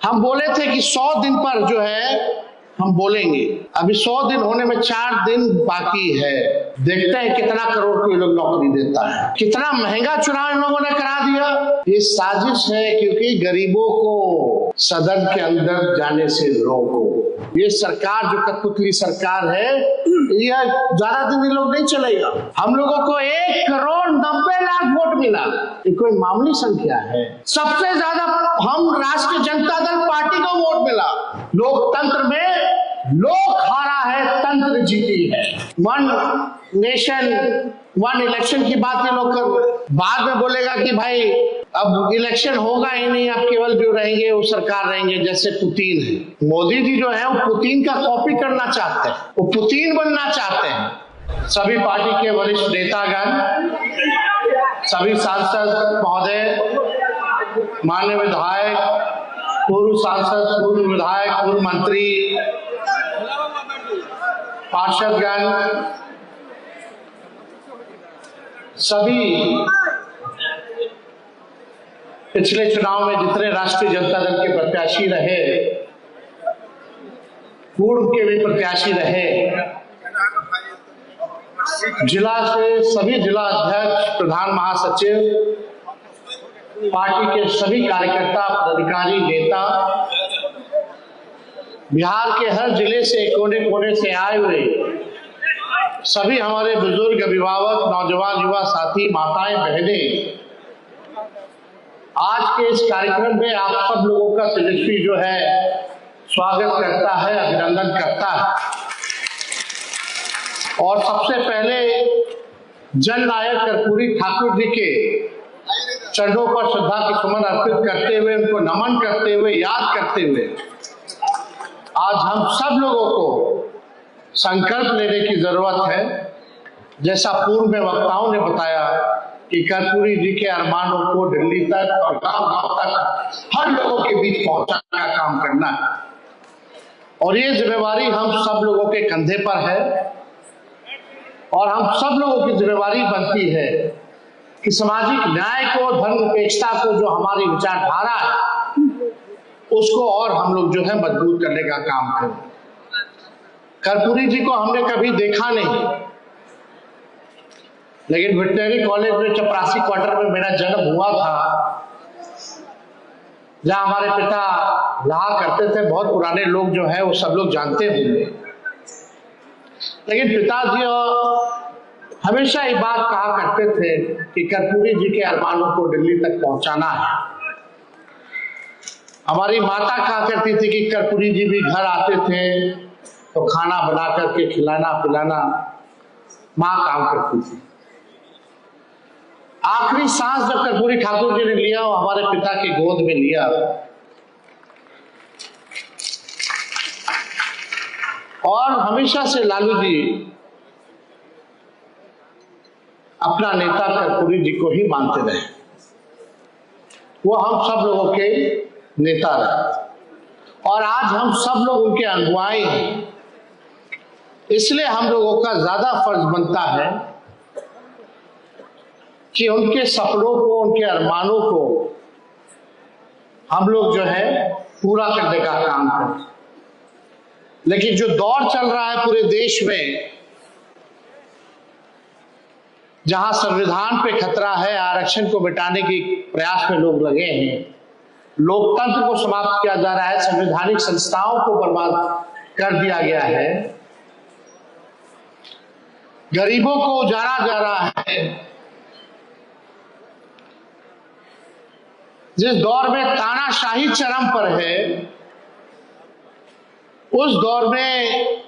हम बोले थे कि 100 दिन पर जो है हम बोलेंगे। अभी 100 दिन होने में 4 दिन बाकी है। देखते हैं कितना करोड़ को ये लोग नौकरी देता है। कितना महंगा चुनाव इन लोगों ने करा दिया। ये साजिश है, क्योंकि गरीबों को सदन के अंदर जाने से रोको। ये सरकार जो कठपुतली सरकार है, यह ज्यादा दिन ये लोग नहीं चलेगा। हम लोगों को 1,90,00,000 वोट मिला, ये कोई मामूली संख्या है। सबसे ज्यादा हम राष्ट्रीय जनता दल पार्टी को वोट मिला। लोकतंत्र में लोक हारा है, तंत्र जीती है। 1 नेशन 1 इलेक्शन की बात ये लोग कर, बाद में बोलेगा कि भाई अब इलेक्शन होगा ही नहीं, अब केवल जो रहेंगे वो सरकार रहेंगे, जैसे पुतिन है। मोदी जी जो है वो पुतिन का कॉपी करना चाहते हैं, वो पुतिन बनना चाहते हैं। सभी पार्टी के वरिष्ठ नेतागण, सभी सांसद महोदय, माननीय विधायक, पूर्व सांसद, पूर्व विधायक, पूर्व मंत्री, पार्षदगण, सभी पिछले चुनाव में जितने राष्ट्रीय जनता दल के प्रत्याशी रहे, पूर्व के भी प्रत्याशी रहे, जिला से सभी जिला अध्यक्ष, प्रधान महासचिव, पार्टी के सभी कार्यकर्ता, पदाधिकारी, नेता, बिहार के हर जिले से, कोने कोने से आए हुए सभी हमारे बुजुर्ग, अभिभावक, नौजवान, युवा साथी, माताएं, बहनें, आज के इस कार्यक्रम में आप सब लोगों का तेजस्वी जो है स्वागत करता है, अभिनंदन करता है। और सबसे पहले जननायक कर्पूरी ठाकुर जी के चरणों पर श्रद्धा की सुमन अर्पित करते हुए, उनको नमन करते हुए, याद करते हुए आज हम सब लोगों को संकल्प लेने की जरूरत है। जैसा पूर्व में वक्ताओं ने बताया कि कर्पूरी जी के अरमानों को दिल्ली तक और गांव-गांव तक हर लोगों के बीच पहुंचाने का काम करना है। और ये जिम्मेवारी हम सब लोगों के कंधे पर है। और हम सब लोगों की जिम्मेवारी बनती है कि सामाजिक न्याय को, धर्मनिरपेक्षता को, जो हमारी विचारधारा है, उसको और हम लोग जो है मजबूत करने का काम करें। कर्पूरी जी को हमने कभी देखा नहीं, लेकिन वेटनरी कॉलेज में चपरासी क्वार्टर में मेरा जन्म हुआ था, जहां हमारे पिता रहा करते थे। बहुत पुराने लोग जो है वो सब लोग जानते होंगे। लेकिन पिताजी हमेशा ये बात कहा करते थे कि कर्पूरी जी के अरमानों को दिल्ली तक पहुंचाना है। हमारी माता कहा करती थी कि कर्पूरी जी भी घर आते थे तो खाना बना करके खिलाना पिलाना माँ काम करती थी। आखिरी सांस जब कर्पूरी ठाकुर जी ने लिया, वो हमारे पिता की गोद में लिया। और हमेशा से लालू जी अपना नेता कर्पूरी जी को ही मानते रहे। वो हम सब लोगों के नेता रहे और आज हम सब लोग उनके अगुवाई हैं। इसलिए हम लोगों का ज्यादा फर्ज बनता है कि उनके सपनों को, उनके अरमानों को हम लोग जो है पूरा करने का काम करें। लेकिन जो दौर चल रहा है पूरे देश में, जहां संविधान पे खतरा है, आरक्षण को मिटाने के प्रयास में लोग लगे हैं, लोकतंत्र को समाप्त किया जा रहा है, संवैधानिक संस्थाओं को बर्बाद कर दिया गया है, गरीबों को उजाड़ा जा रहा है। जिस दौर में तानाशाही चरम पर है, उस दौर में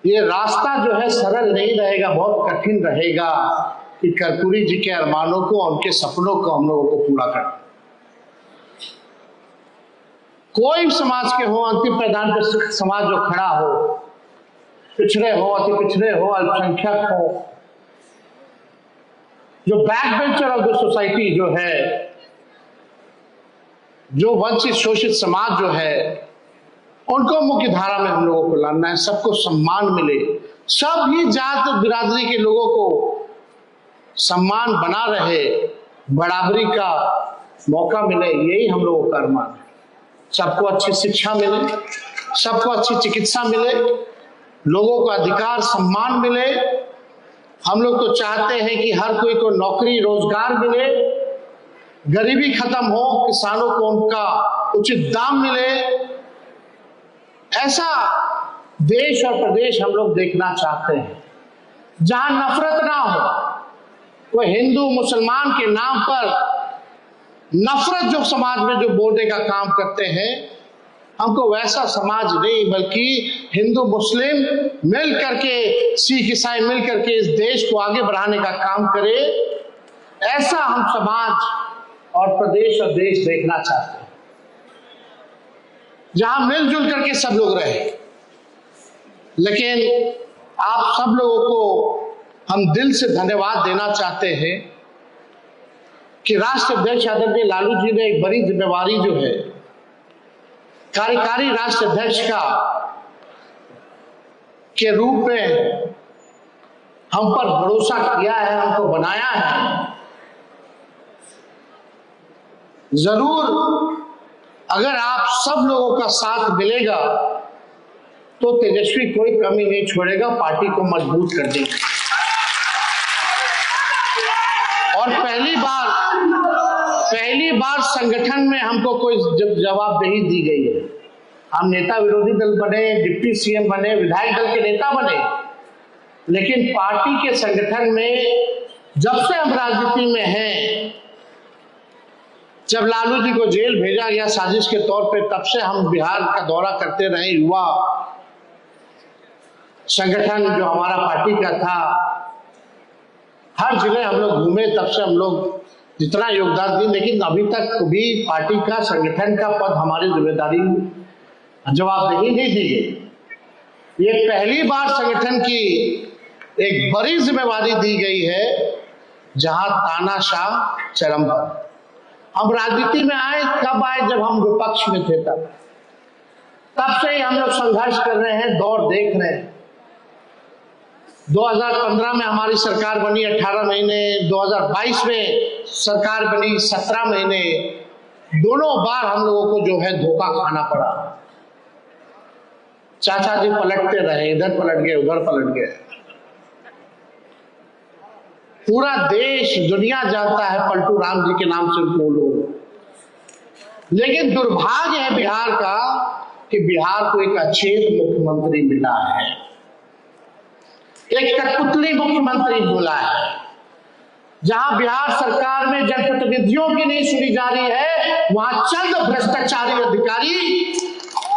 ये रास्ता जो है सरल नहीं रहेगा, बहुत कठिन रहेगा कि कर्पूरी जी के अरमानों को, उनके सपनों को हम लोगों को पूरा करना। कोई समाज के हो, अंतिम पैदान पर समाज जो खड़ा हो, पिछड़े हो, अति पिछड़े हो, अल्पसंख्यक हो, जो back bencher of the society जो है, जो वंचित शोषित समाज जो है, उनको मुख्य धारा में हम लोगों को लाना है। सबको सम्मान मिले, सभी जात बिरादरी के लोगों को सम्मान बना रहे, बराबरी का मौका मिले, यही हम लोगों का अरमान है। सबको अच्छी शिक्षा मिले, सबको अच्छी चिकित्सा मिले, लोगों को अधिकार सम्मान मिले। हम लोग तो चाहते हैं कि हर कोई को नौकरी रोजगार मिले, गरीबी खत्म हो, किसानों को उनका उचित दाम मिले। ऐसा देश और प्रदेश हम लोग देखना चाहते हैं जहां नफरत ना हो। कोई हिंदू मुसलमान के नाम पर नफरत जो समाज में जो बोलने का काम करते हैं, हमको वैसा समाज नहीं, बल्कि हिंदू मुस्लिम मिल करके, सिख ईसाई मिल करके इस देश को आगे बढ़ाने का काम करे। ऐसा हम समाज और प्रदेश और देश देखना चाहते हैं जहां मिलजुल करके सब लोग रहे। लेकिन आप सब लोगों को हम दिल से धन्यवाद देना चाहते हैं कि राष्ट्र अध्यक्ष आदरणीय लालू जी ने एक बड़ी जिम्मेवारी जो है कार्यकारी राष्ट्र अध्यक्ष का के रूप में हम पर भरोसा किया है, हमको बनाया है। जरूर अगर आप सब लोगों का साथ मिलेगा तो तेजस्वी कोई कमी नहीं छोड़ेगा पार्टी को मजबूत कर देगा। और पहली बार संगठन में हमको कोई जवाबदेही दी गई है। हम नेता विरोधी दल बने, डिप्टी सीएम बने, विधायक दल के नेता बने, लेकिन पार्टी के संगठन में जब से हम राजनीति में हैं, जब लालू जी को जेल भेजा गया साजिश के तौर पे, तब से हम बिहार का दौरा करते रहे। युवा संगठन जो हमारा पार्टी का था, हर जगह हम लोग घूमे, तब से हम लोग जितना योगदान दिए, लेकिन अभी तक भी पार्टी का संगठन का पद हमारी जिम्मेदारी जवाबदेही नहीं दी गई। ये पहली बार संगठन की एक बड़ी जिम्मेवारी दी गई है जहां तानाशाह चरम पर। हम राजनीति में आए, कब आए? जब हम विपक्ष में थे, तब से ही हम लोग संघर्ष कर रहे हैं, दौर देख रहे हैं। 2015 में हमारी सरकार बनी 18 महीने, 2022 में सरकार बनी 17 महीने। दोनों बार हम लोगों को जो है धोखा खाना पड़ा। चाचा जी पलटते रहे, इधर पलट गए, उधर पलट गए। पूरा देश दुनिया जानता है पलटू राम जी के नाम से उनको लोग। लेकिन दुर्भाग्य है बिहार का कि बिहार को एक अचेत मुख्यमंत्री मिला है, एक कठपुतली मुख्यमंत्री मिला है। जहां बिहार सरकार में जनप्रतिनिधियों की नहीं सुनी जा रही है, वहां चंद भ्रष्टाचारी अधिकारी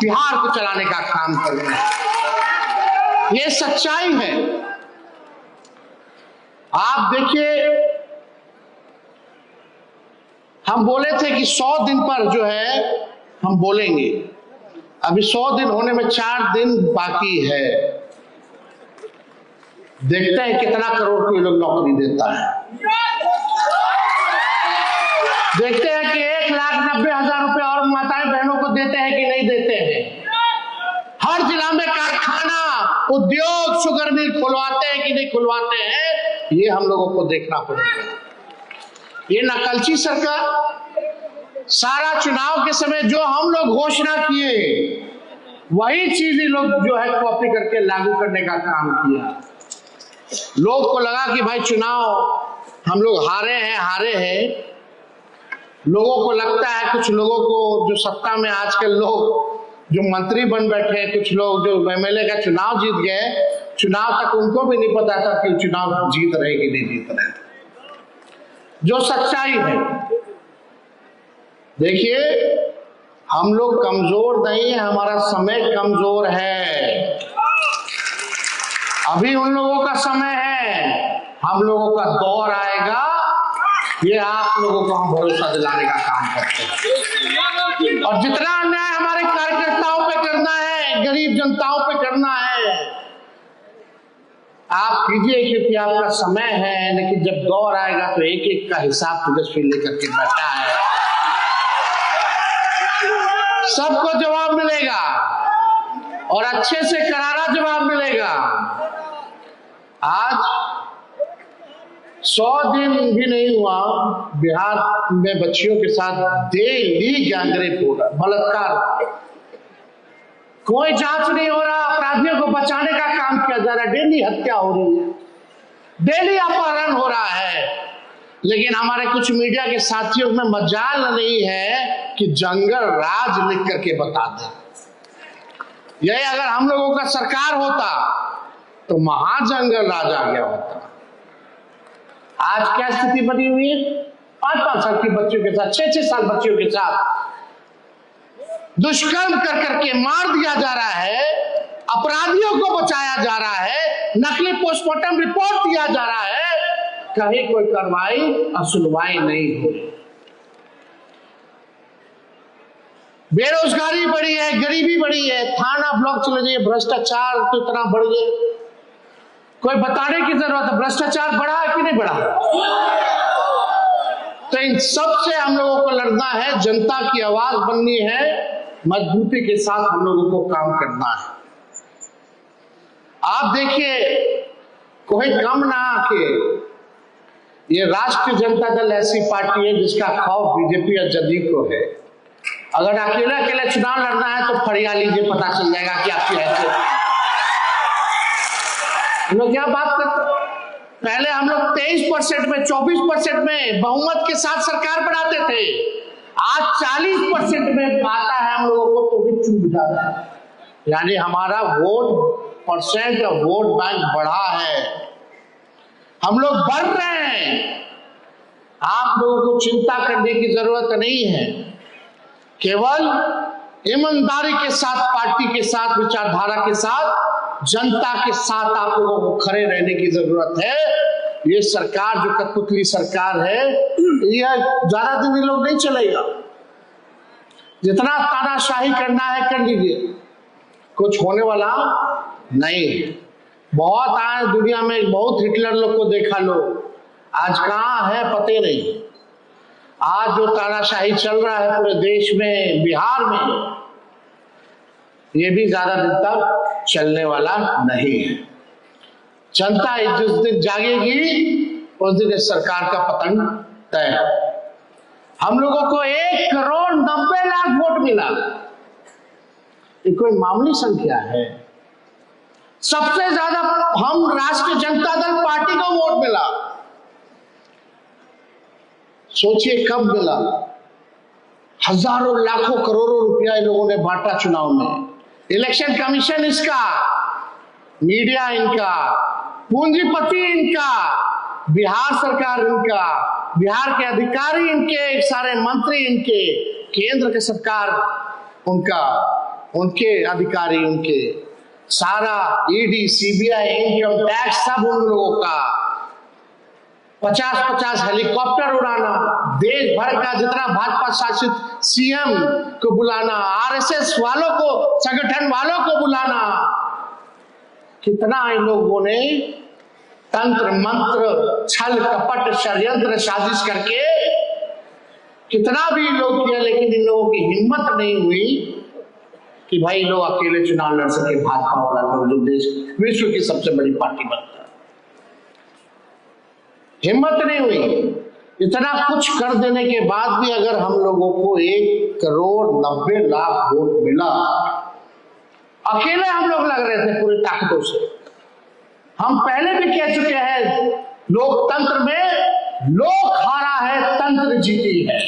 बिहार को चलाने का काम कर रहे हैं। ये सच्चाई है। आप देखिए, हम बोले थे कि 100 दिन पर जो है हम बोलेंगे। अभी 100 दिन होने में 4 दिन बाकी है। देखते हैं कितना करोड़ को ये लोग नौकरी देता है। देखते हैं कि 1,90,000 रुपए और माताएं बहनों को देते हैं कि नहीं देते हैं। हर जिला में कारखाना, उद्योग, शुगर मिल खुलवाते हैं कि नहीं खुलवाते हैं, ये हम लोगों को देखना पड़ेगा। ये नकलची सरकार सारा चुनाव के समय जो हम लोग घोषणा किए वही चीज ये लोग जो है कॉपी करके लागू करने का काम किया। लोग को लगा कि भाई चुनाव हम लोग हारे हैं। लोगों को लगता है, कुछ लोगों को जो सत्ता में आजकल लोग जो मंत्री बन बैठे हैं, कुछ लोग जो एमएलए का चुनाव जीत गए, चुनाव तक उनको भी नहीं पता था कि चुनाव जीत रहे कि नहीं जीत रहे। जो सच्चाई है, देखिए हम लोग कमजोर नहीं है, हमारा समय कमजोर है। अभी उन लोगों का समय है, हम लोगों का दौर आएगा। ये आप लोगों को हम भरोसा दिलाने का काम करते हैं। और जितना अन्याय हमारे कार्यकर्ताओं पे करना है, गरीब जनताओं पे करना है, आप कीजिए, क्योंकि आपका समय है। लेकिन जब दौर आएगा तो एक एक का हिसाब तेजस्वी लेकर के बैठा है, सबको जवाब मिलेगा और अच्छे से करारा जवाब मिलेगा। आज 100 दिन भी नहीं हुआ, बिहार में बच्चियों के साथ डेली गैंगरेप हो रहा, बलात्कार, कोई जांच नहीं हो रहा, अपराधियों को बचाने का काम किया जा रहा है, डेली हत्या हो रही है, डेली अपहरण हो रहा है। लेकिन हमारे कुछ मीडिया के साथियों में मजाल नहीं है कि जंगल राज लिख करके बता दें। यही अगर हम लोगों का सरकार होता तो महाजंगल राज आ गया होता। आज क्या स्थिति बनी हुई है? 5-5 साल की बच्चियों के साथ, 6-6 साल बच्चियों के साथ दुष्कर्म कर करके मार दिया जा रहा है, अपराधियों को बचाया जा रहा है, नकली पोस्टमार्टम रिपोर्ट दिया जा रहा है, कहीं कोई कार्रवाई और सुनवाई नहीं हो रही। बेरोजगारी बढ़ी है, गरीबी बढ़ी है, थाना ब्लॉक चले जाइए, भ्रष्टाचार तो इतना बढ़ गया, कोई बताने की जरूरत है भ्रष्टाचार बढ़ा है कि नहीं बढ़ा। तो इन सब से हम लोगों को लड़ना है, जनता की आवाज बननी है, मजबूती के साथ हम लोगों को काम करना है। आप देखिए, कोई कम ना आके, ये राष्ट्रीय जनता दल ऐसी पार्टी है जिसका खौफ बीजेपी और जदयू को है। अगर अकेला अकेला चुनाव लड़ना है तो फरिया लीजिए, पता चल जाएगा कि आपकी हैसियत। हम लोग क्या बात करते, पहले हम लोग 23% में, 24% में बहुमत के साथ सरकार बनाते थे, आज 40% में आता है हम लोगों को तो भी चूक जाता है। यानी हमारा वोट परसेंट, वोट बैंक बढ़ा है, हम लोग बढ़ रहे हैं। आप लोगों को चिंता करने की जरूरत नहीं है, केवल ईमानदारी के साथ, पार्टी के साथ, विचारधारा के साथ, जनता के साथ आप लोगों को खड़े रहने की जरूरत है। ये सरकार जो कठपुतली सरकार है, यह ज्यादा दिन ये लोग नहीं चलेगा। जितना तानाशाही करना है कर लीजिए, कुछ होने वाला नहीं है। बहुत आए दुनिया में, बहुत हिटलर लोग को देखा लो, आज कहाँ है पते नहीं। आज जो तानाशाही चल रहा है पूरे देश में, बिहार में, ये भी ज्यादा दिन तक चलने वाला नहीं है। जनता जिस दिन जागेगी उस दिन इस सरकार का पतन तय है। हम लोगों को 1,90,00,000 वोट मिला, ये कोई मामूली संख्या है। सबसे ज्यादा हम राष्ट्रीय जनता दल पार्टी को वोट मिला। सोचिए कब मिला, हजारों लाखों करोड़ों रुपया इन लोगों ने बांटा चुनाव में। इलेक्शन कमीशन इसका, मीडिया इनका, पूंजीपति इनका, बिहार सरकार इनका, बिहार के अधिकारी इनके, सारे मंत्री इनके, केंद्र के सरकार उनका, उनके अधिकारी उनके, सारा ईडी, सीबीआई, इनकम टैक्स सब उन लोगों का। 50-50 हेलीकॉप्टर उड़ाना, देश भर का जितना भाजपा शासित सीएम को बुलाना, आरएसएस वालों को, संगठन वालों को बुलाना, कितना इन लोगों ने तंत्र मंत्र, छल कपट, षड्यंत्र, साजिश करके कितना भी लोग किया, लेकिन इन लोगों की हिम्मत नहीं हुई कि भाई लोग अकेले चुनाव लड़ सके। भाजपा वाला लोग जो देश विश्व की सबसे बड़ी पार्टी बनता है, हिम्मत नहीं हुई। इतना कुछ कर देने के बाद भी अगर हम लोगों को 1,90,00,000 वोट मिला, अकेले हम लोग लग रहे थे पूरी ताकतों से। हम पहले भी कह चुके हैं, लोकतंत्र में लोक हारा है, तंत्र जीती है।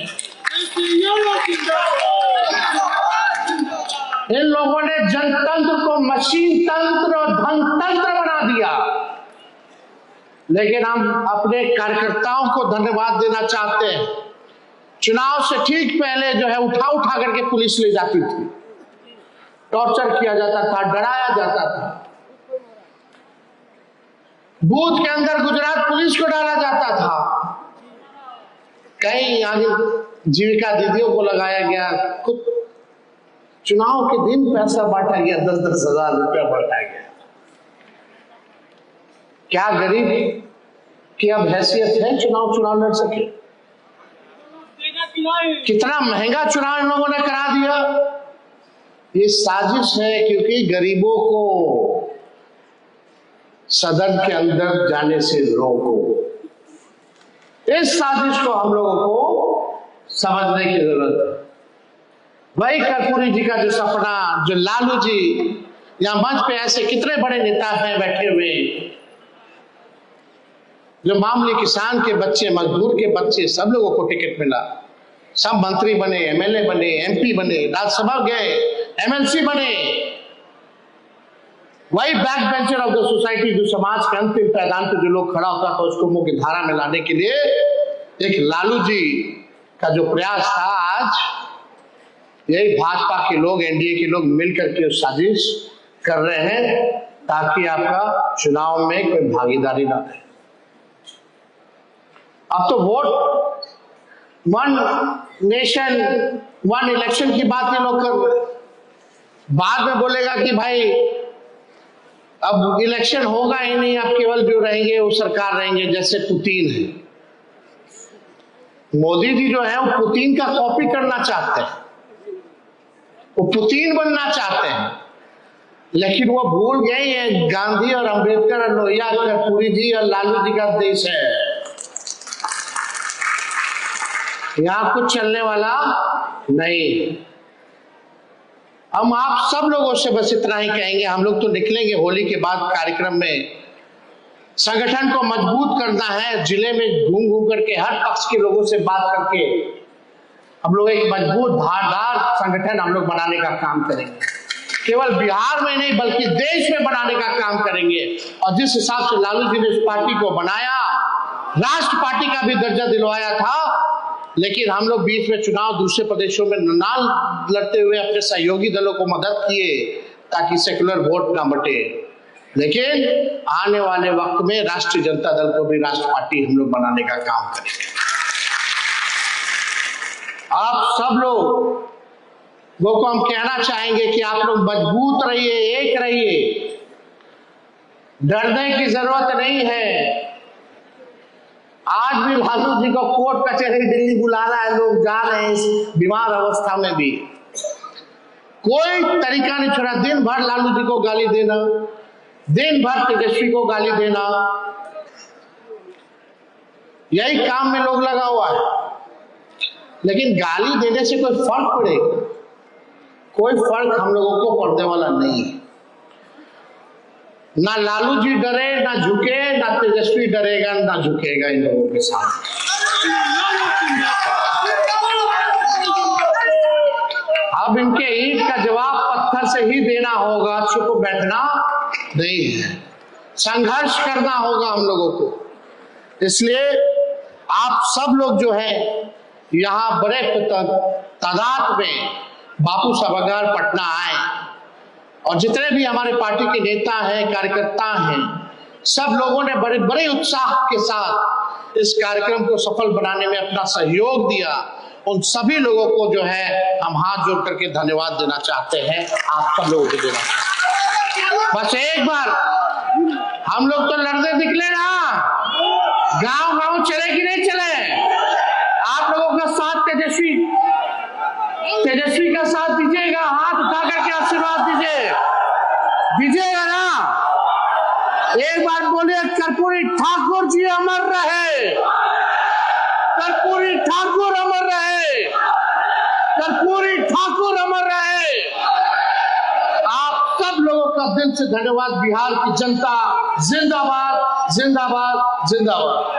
इन लोगों ने जनतंत्र को मशीन तंत्र और धनतंत्र बना दिया। लेकिन हम अपने कार्यकर्ताओं को धन्यवाद देना चाहते हैं। चुनाव से ठीक पहले जो है उठा करके पुलिस ले जाती थी, टॉर्चर किया जाता था, डराया जाता था, बूथ के अंदर गुजरात पुलिस को डाला जाता था, कई आगे जीविका दीदियों को लगाया गया, कुछ चुनाव के दिन पैसा बांटा गया, 10-10 हजार रुपया बांटा गया। क्या गरीब की अब हैसियत है चुनाव लड़ सके? कितना महंगा चुनाव इन लोगों ने करा दिया। ये साजिश है, क्योंकि गरीबों को सदन के अंदर जाने से रोको। इस साजिश को हम लोगों को समझने की जरूरत है। वही कर्पूरी जी का जो सपना, जो लालू जी, या मंच पे ऐसे कितने बड़े नेता हैं बैठे हुए, जो मामूली किसान के बच्चे, मजदूर के बच्चे, सब लोगों को टिकट मिला, सब मंत्री बने, एमएलए बने, एमपी बने, राज्यसभा गए, एमएलसी बने। वही back bencher of the society, जो समाज के अंतिम पैदान पे जो लोग खड़ा होता था उसको मुख्य धारा में लाने के लिए एक लालू जी का जो प्रयास था, आज यही भाजपा के लोग, एनडीए के लोग मिलकर के उस साजिश कर रहे हैं ताकि आपका चुनाव में कोई भागीदारी ना रहे। अब तो vote one nation one election की बात ये लोग कर रहे हैं। बाद में बोलेगा कि भाई अब इलेक्शन होगा ही नहीं, अब केवल जो रहेंगे वो सरकार रहेंगे, जैसे पुतिन है। मोदी जी जो है वो पुतिन का कॉपी करना चाहते हैं, वो पुतिन बनना चाहते हैं, लेकिन वो भूल गए ये गांधी और अंबेडकर और लोहिया, कर्पूरी जी और लालू जी का देश है। यहां कुछ चलने वाला नहीं। हम आप सब लोगों से बस इतना ही कहेंगे, हम लोग तो निकलेंगे होली के बाद कार्यक्रम में, संगठन को मजबूत करना है, जिले में घूम घूम करके हर पक्ष के लोगों से बात करके हम लोग एक मजबूत धारदार संगठन हम लोग बनाने का काम करेंगे। केवल बिहार में नहीं बल्कि देश में बनाने का काम करेंगे। और जिस हिसाब से लालू जी ने इस पार्टी को बनाया, राष्ट्र पार्टी का भी दर्जा दिलवाया था, लेकिन हम लोग बीच में चुनाव दूसरे प्रदेशों में ना लड़ते हुए अपने सहयोगी दलों को मदद किए ताकि सेकुलर वोट ना बटे। लेकिन आने वाले वक्त में राष्ट्रीय जनता दल को भी राष्ट्र पार्टी हम लोग बनाने का काम करेंगे। आप सब लोगों को हम कहना चाहेंगे कि आप लोग मजबूत रहिए, एक रहिए, डरने की जरूरत नहीं है। आज भी लालू जी को कोर्ट कचहरी दिल्ली बुला रहा है, लोग जा रहे हैं इस बीमार अवस्था में भी, कोई तरीका नहीं छोड़ा। दिन भर लालू जी को गाली देना, दिन भर तेजस्वी को गाली देना, यही काम में लोग लगा हुआ है। लेकिन गाली देने से कोई फर्क पड़ेगा? कोई फर्क हम लोगों को पड़ने वाला नहीं है। ना लालू जी डरे, ना झुके, ना तेजस्वी डरेगा, ना झुकेगा इन लोगों के साथ। अब इनके ईंट का जवाब पत्थर से ही देना होगा, चुप बैठना नहीं है, संघर्ष करना होगा हम लोगों को। इसलिए आप सब लोग जो है यहाँ बड़े तादाद में बापू सभागार पटना आए, और जितने भी हमारे पार्टी के नेता हैं, कार्यकर्ता हैं, सब लोगों ने बड़े बड़े उत्साह के साथ इस कार्यक्रम को सफल बनाने में अपना सहयोग दिया। उन सभी लोगों को जो है हम हाथ जोड़ करके धन्यवाद देना चाहते हैं। आप सब लोगों को देना चाहते हैं। बस एक बार हम लोग तो लड़ने निकले ना, गांव गांव चले कि नहीं चले? आप लोगों का साथ तेजस्वी का साथ दीजिएगा, हाथ उठा करके आशीर्वाद दीजिएगा ना। एक बार बोलिए, कर्पूरी ठाकुर जी अमर रहे, कर्पूरी ठाकुर अमर रहे, कर्पूरी ठाकुर अमर रहे। आप सब लोगों का दिल से धन्यवाद। बिहार की जनता जिंदाबाद, जिंदाबाद, जिंदाबाद।